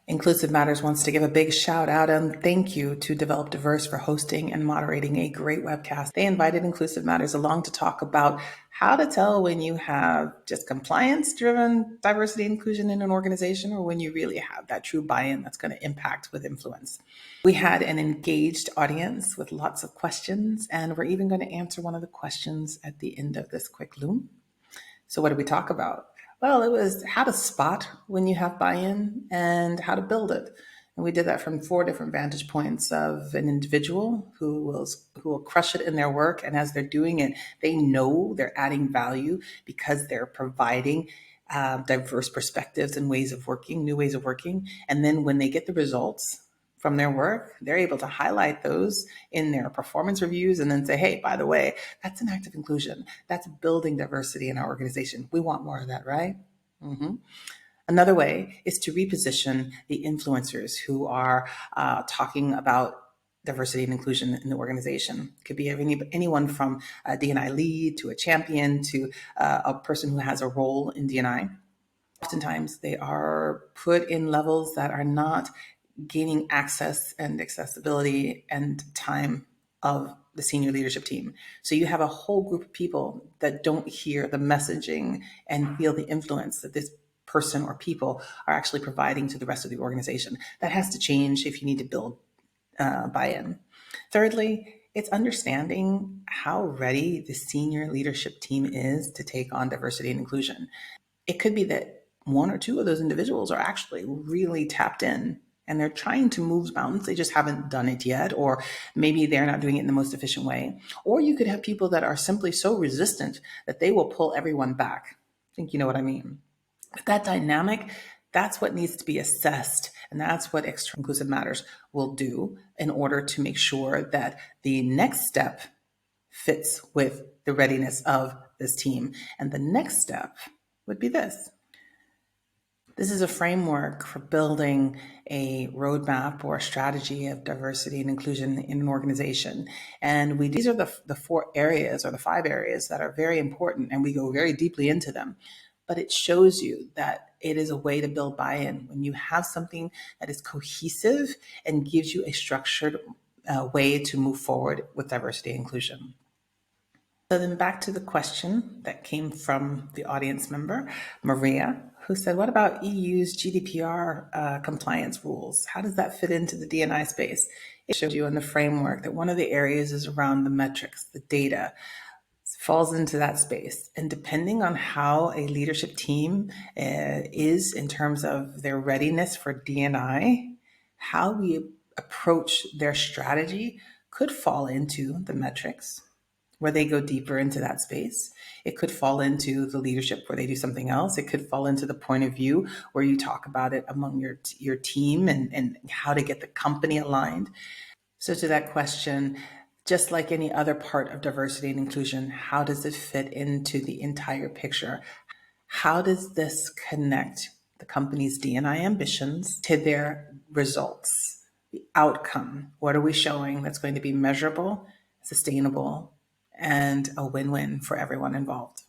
Inclusive Matters wants to give a big shout out and thank you to Develop Diverse for hosting and moderating a great webcast. They invited Inclusive Matters along to talk about how to tell when you have just compliance-driven diversity and inclusion in an organization or when you really have that true buy-in that's going to impact with influence. We had an engaged audience with lots of questions, and we're even going to answer one of the questions at the end of this quick loom. So what did we talk about? Well, it was how to spot when you have buy-in and how to build it. And we did that from 4 different vantage points of an individual who will crush it in their work. And as they're doing it, they know they're adding value because they're providing diverse perspectives and ways of working, new ways of working. And then when they get the results from their work, they're able to highlight those in their performance reviews and then say, hey, by the way, that's an act of inclusion. That's building diversity in our organization. We want more of that, right? Mm-hmm. Another way is to reposition the influencers who are talking about diversity and inclusion in the organization. It could be anyone from a D&I lead to a champion to a person who has a role in D&I. Oftentimes they are put in levels that are not gaining access and accessibility and time of the senior leadership team. So you have a whole group of people that don't hear the messaging and feel the influence that this person or people are actually providing to the rest of the organization. That has to change if you need to build buy-in. Thirdly, it's understanding how ready the senior leadership team is to take on diversity and inclusion. It could be that 1 or 2 of those individuals are actually really tapped in and they're trying to move mountains. They just haven't done it yet, or maybe they're not doing it in the most efficient way. Or you could have people that are simply so resistant that they will pull everyone back. I think you know what I mean. But that dynamic, that's what needs to be assessed. And that's what Extra Inclusive Matters will do in order to make sure that the next step fits with the readiness of this team. And the next step would be this. This is a framework for building a roadmap or a strategy of diversity and inclusion in an organization. And these are the 4 areas or the 5 areas that are very important, and we go very deeply into them. But it shows you that it is a way to build buy-in when you have something that is cohesive and gives you a structured way to move forward with diversity and inclusion. So then back to the question that came from the audience member, Maria, who said, what about EU's GDPR compliance rules? How does that fit into the D&I space? It shows you in the framework that one of the areas is around the metrics, the data. Falls into that space. And depending on how a leadership team is in terms of their readiness for D&I, how we approach their strategy could fall into the metrics, where they go deeper into that space. It could fall into the leadership where they do something else. It could fall into the point of view where you talk about it among your team and how to get the company aligned. So to that question, just like any other part of diversity and inclusion, how does it fit into the entire picture? How does this connect the company's D&I ambitions to their results, the outcome? What are we showing that's going to be measurable, sustainable, and a win-win for everyone involved?